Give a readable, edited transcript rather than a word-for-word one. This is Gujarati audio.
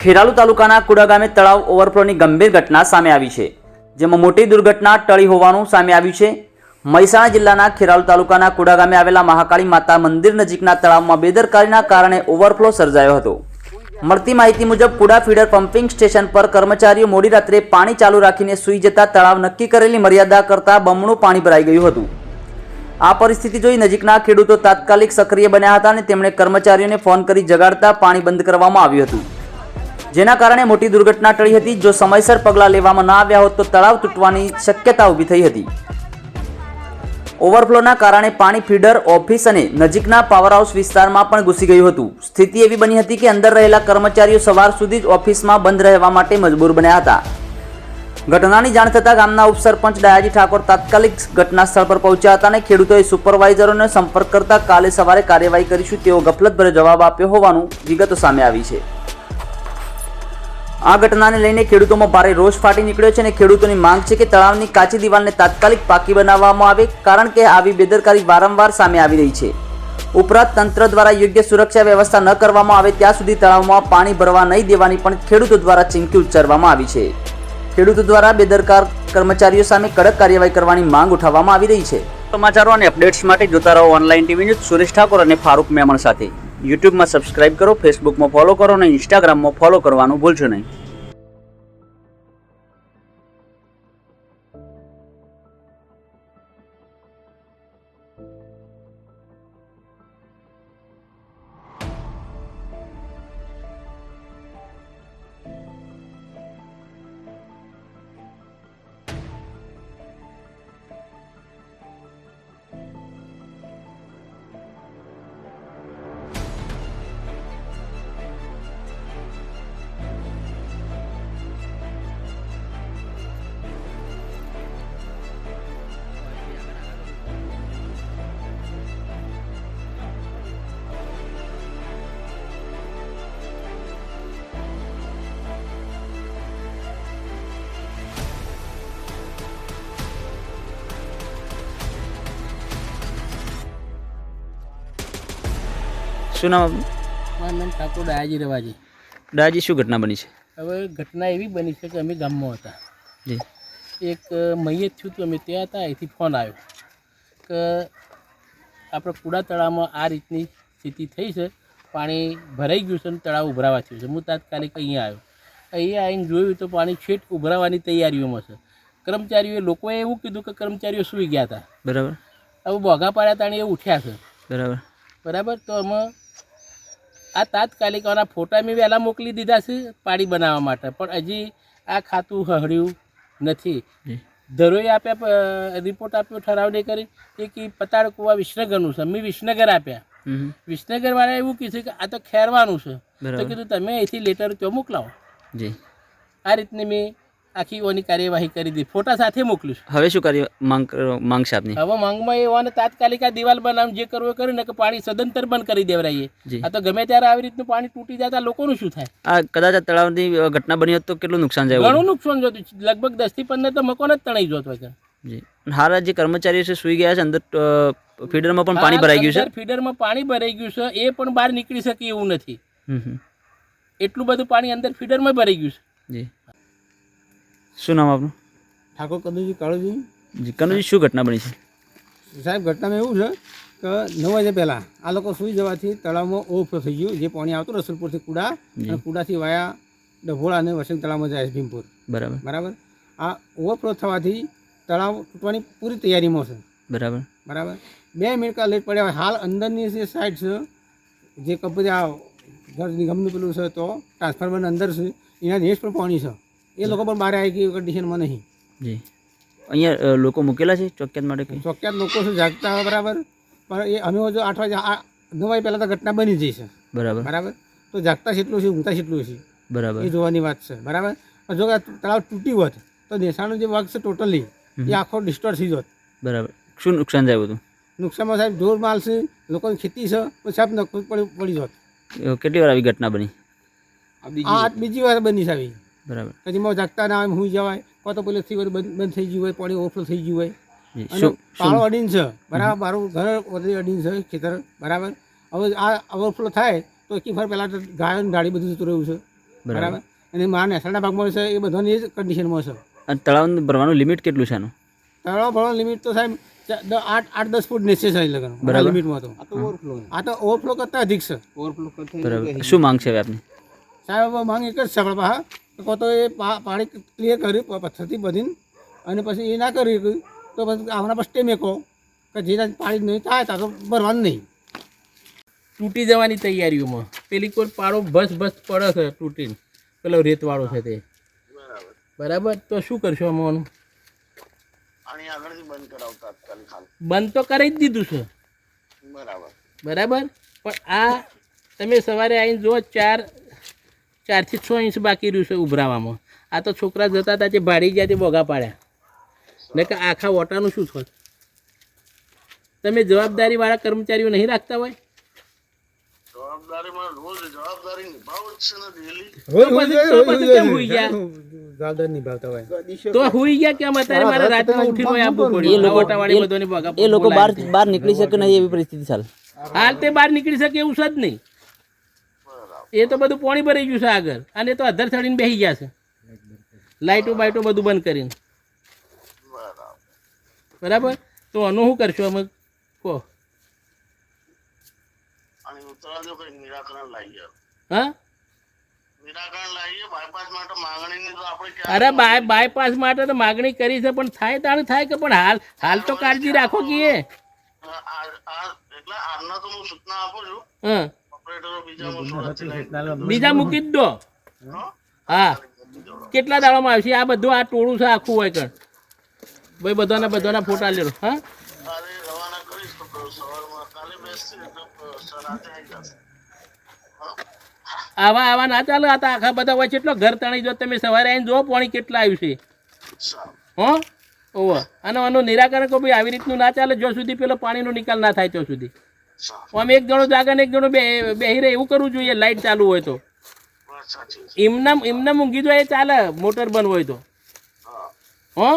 ખેરાલુ તાલુકાના કુડા ગામે તળાવ ઓવરફ્લોની ગંભીર ઘટના સામે આવી છે, જેમાં મોટી દુર્ઘટના ટળી હોવાનું સામે આવ્યું છે। મહેસાણા જિલ્લાના ખેરાલુ તાલુકાના કુડા ગામે આવેલા મહાકાળી માતા મંદિર નજીકના તળાવમાં બેદરકારીના કારણે ઓવરફ્લો સર્જાયો હતો। મળતી માહિતી મુજબ કુડા ફીડર પમ્પિંગ સ્ટેશન પર કર્મચારીઓ મોડી રાત્રે પાણી ચાલુ રાખીને સૂઈ જતા તળાવ નક્કી કરેલી મર્યાદા કરતાં બમણું પાણી ભરાઈ ગયું હતું। આ પરિસ્થિતિ જોઈ નજીકના ખેડૂતો તાત્કાલિક સક્રિય બન્યા હતા અને તેમણે કર્મચારીઓને ફોન કરી જગાડતા પાણી બંધ કરવામાં આવ્યું હતું, જેના કારણે મોટી દુર્ઘટના ટળી હતી। જો સમયસર પગલાં લેવામાં ન આવ્યા હોત તો તળાવ તૂટવાની શક્યતા ઊભી થઈ હતી। ઓવરફ્લોના કારણે પાણી ફીડર ઓફિસ અને નજીકના પાવર હાઉસ વિસ્તારમાં પણ ઘૂસી ગયું હતું। સ્થિતિ એવી બની હતી કે અંદર રહેલા કર્મચારીઓ સવાર સુધી જ ઓફિસમાં બંધ રહેવા માટે મજબૂર બન્યા હતા। ઘટનાની જાણ થતાં ગામના ઉપસરપંચ દયાજી ઠાકોર તાત્કાલિક ઘટના સ્થળ પર પહોંચ્યા હતા અને ખેડૂતોએ સુપરવાઇઝરોને સંપર્ક કરતા કાલે સવારે કાર્યવાહી કરીશું તેવો ગફલતભર્યો જવાબ આપ્યો હોવાનું વિગતો સામે આવી છે। આ ઘટનાને લઈને ખેડૂતોમાં ભારે રોષ ફાટી નીકળ્યો છે અને ખેડૂતોની માંગ છે કે તળાવની કાચી દિવાલને તાત્કાલિક પાકી બનાવવામાં આવે, કારણ કે આવી બેદરકારી વારંવાર સામે આવી રહી છે। ઉપરાંત તંત્ર દ્વારા યોગ્ય સુરક્ષા વ્યવસ્થા ન કરવામાં આવે ત્યાં સુધી તળાવમાં પાણી ભરવા નહીં દેવાની પણ ખેડૂતો દ્વારા ચીમકી ઉચ્ચારવામાં આવી છે। ખેડૂતો દ્વારા બેદરકાર કર્મચારીઓ સામે કડક કાર્યવાહી કરવાની માંગ ઉઠાવવામાં આવી રહી છે। સમાચારો અને અપડેટ્સ માટે જોતા રહો online TV news Suresh Thakor અને ફારૂક મેમણ સાથે। યુટ્યુબમાં સબસ્ક્રાઇબ કરો, ફેસબુકમાં ફોલો કરો અને ઇન્સ્ટાગ્રામમાં ફોલો કરવાનું ભૂલશો નહીં। શું નામ આપનું? મારું નામ ઠાકોર દયાજી રવાજી। દાદાજી, શું ઘટના બની છે? હવે ઘટના એવી બની છે કે અમે ગામમાં હતા, જી એક મૈયત થયું હતું, અમે ત્યાં હતા, અહીંથી ફોન આવ્યો કે આપણે કુડા તળાવમાં આ રીતની સ્થિતિ થઈ છે, પાણી ભરાઈ ગયું છે અને તળાવ ઉભરાવા થયું છે। હું તાત્કાલિક અહીંયા આવ્યો, અહીંયા આવીને જોયું તો પાણી છેટ ઉભરાવાની તૈયારીઓમાં છે। કર્મચારીઓએ લોકોએ એવું કીધું કે કર્મચારીઓ સૂઈ ગયા હતા, બરાબર। હવે બોગા પાડ્યા તાણી એ ઉઠ્યા છે, બરાબર બરાબર। તો અમે આ તાત્કાલિક આના ફોટા મેં વહેલા મોકલી દીધા છે પાણી બનાવવા માટે, પણ હજી આ ખાતું હળ્યું નથી। ધરોઈ આપ્યા, રિપોર્ટ આપ્યો, ઠરાવને કરી એ કે પતાળ કુવા વિસનગરનું છે, મેં વિસનગર આપ્યા। વિસનગરવાળા એવું કીધું કે આ તો ખેરવાનું છે, તો કીધું તમે અહીંથી લેટર ત્યાં મોકલાવો। જી, આ રીતની મેં આખી ઓની કાર્યવાહી કરી દીધી, ફોટા સાથે મોકલ્યું। હવે શું કાર્ય માંગ છે આપની? હવે માંગમાં એવાને તાત્કાલિક આ દિવાલ બનાવ જે કરવું એ કરીને કે પાણી સદંતર બંધ કરી દેવરાઈએ। આ તો ગમે ત્યારે આવી રીતનું પાણી તૂટી જતા લોકોનું શું થાય? આ કદાચ આ તળાવની ઘટના બની હોત તો કેટલું નુકસાન જાય? ઘણું નુકસાન જતું, લગભગ 10 થી 15 તો મકાન જ તણાઈ જતો હોય। જી, હાલ જે કર્મચારીઓ છે સૂઈ ગયા છે, અંદર ફીડરમાં પણ પાણી ભરાઈ ગયું છે? ફીડરમાં પાણી ભરાઈ ગયું છે, એ પણ બહાર નીકળી શકે એવું નથી, એટલું બધું પાણી અંદર ફીડરમાં ભરાઈ ગયું છે। જી, શું નામ આપનું? ઠાકોર કનુજી કાળુજી। જી, કનુજી, શું ઘટના બની છે? સાહેબ, ઘટનામાં એવું છે કે 9 વાગે પહેલાં આ લોકો સૂઈ જવાથી તળાવમાં ઓવરફ્લો થઈ ગયું, જે પાણી આવતું રસુલપુરથી કુડા અને કુડાથી વાયા ડભોળા અને વસંત તળાવમાં જાય છે ભીમપુર, બરાબર બરાબર। આ ઓવરફ્લો થવાથી તળાવ તૂટવાની પૂરી તૈયારીમાં છે, બરાબર બરાબર। 2 મિનિટ લેટ પડ્યા, હાલ અંદરની જે સાઈડ છે, જે કંપની આ ઘર નિગમનું પેલું છે તો ટ્રાન્સફોર્મરની અંદર છે, એના નેક્સ્ટ પણ પાણી છે, એ લોકો પણ બહાર આવી ગઈ કન્ડિશનમાં નહીં। જી, અહીંયા લોકો મૂકેલા છે ચોક્યાત માટે? ચોક્યાત લોકો શું જાગતા હોય, બરાબર, પણ એ અમે જો 8 વાગે 9 વાગે પહેલાં તો ઘટના બની જઈ છે, બરાબર બરાબર। તો જાગતા કેટલું છે, ઊંઘતા કેટલું છે, બરાબર, એ જોવાની વાત છે, બરાબર। જો કે તળાવ તૂટ્યું હોત તો દેશાનો જે વર્ગ છે ટોટલી એ આખો ડિસ્ટોર્ટ થઈ જોત, બરાબર। શું નુકસાન જાય બધું? નુકસાનમાં સાહેબ જોર માલ છે, લોકોની ખેતી છે, તો સાહેબ પડી જોત। કેટલી વાર આવી ઘટના બની? આ બીજી વાર બની છે આવી, બરાબર। કદીમાં જાગતા ના હોય, જવાય કો તો પેલેથી બંધ થઈ ગયું હોય, પાણી ઓવરફ્લો થઈ ગયું હોય, શું પાળો અડીન છે, બરાબર, મારું ઘર વધુ અડીન છે, ખેતર, બરાબર। હવે આ ઓવરફ્લો થાય તો એક વાર પહેલાં ગાયો ગાડી બધું જતું રહ્યું છે, બરાબર. અને મારા નેસડાના ભાગમાં છે એ બધાની એ જ કન્ડિશનમાં છે. અને તળાવ ભરવાનું લિમિટ કેટલું છે આનું? તળાવ ભરવાની લિમિટ તો સાહેબ 8-10 ફૂટ નીચે છે લગન બરાબર. લિમિટમાં તો. આ તો ઓવરફ્લો કરતાં અધિક છે. બરાબર. શું માંગ છે હવે આપની? સાહેબ હવે માંગ એક જ છે આપણા પાસે કહો તો એ પાણી ક્લિયર કર્યું પથ્થરથી બધીને અને પછી એ ના કર્યું તો પછી આવના પર સ્ટે મેકો કે જે પાણી નહીં થાય ત્યાં તો ભરવાનું નહીં. તૂટી જવાની તૈયારીઓમાં પેલી કોઈ પાડો ભસ પડે છે તૂટીને, પેલો રેતવાળો છે તે. બરાબર, તો શું કરશો આમાં? બંધ તો કરી જ દીધું છે. બરાબર, પણ આ તમે સવારે આવીને જુઓ 4 થી 6 ઇંચ બાકી રહ્યું છે ઉભરાવામાં. આ તો છોકરા જતા હતા તે ભાડી ગયા તે બોગા પાડ્યા ને કે આખા ઓટાનું શું થોત. તમે જવાબદારીવાળા કર્મચારીઓ નહીં રાખતા હોય? તો હુઈ ગયા કેમ? અત્યારે મારે રાતમાં ઉઠીને આપવું પડ્યું. એ લોકો બહાર નીકળી શકે નહીં એવી પરિસ્થિતિ ચાલે. હાલ તે બહાર નીકળી શકે એવું છે જ નહીં. એ તો બધું પાણી ભરાઈ ગયું છે આગળ, અને તો અધર ચડીને બેસી ગયા છે, લાઇટો બાઇટો બધું બંધ કરીને. બરાબર, તો આનું શું કરશો અમે કહો? હા, અરે બાયપાસ માટે તો માગણી કરી છે, પણ થાય તાણ થાય કે, પણ હાલ તો કાળજી રાખો કે એ. હા, બીજા મૂકી જ દો. હા, કેટલા દાડામાં આવશે આ બધું? આ ટોળું છે આખું હોય કણ ભાઈ, બધાના ફોટા લેરો. હા, આવા ના ચાલે. આ તો આખા બધા હોય કેટલો ઘર તણાઈ જો. તમે સવારે આવીને જુઓ પાણી કેટલા આવ્યું છે. હો ઓવા, અને આનું નિરાકરણ કોઈ આવી રીતનું ના ચાલે જ્યાં સુધી પેલો પાણીનો નિકાલ ના થાય ત્યાં સુધી. આમ એક જણો જાગે ને એક જણો બેહી રહે એવું કરવું જોઈએ. લાઈટ ચાલુ હોય તો એમને ઊંઘી જો એ ચાલે, મોટર બંધ હોય તો. હો,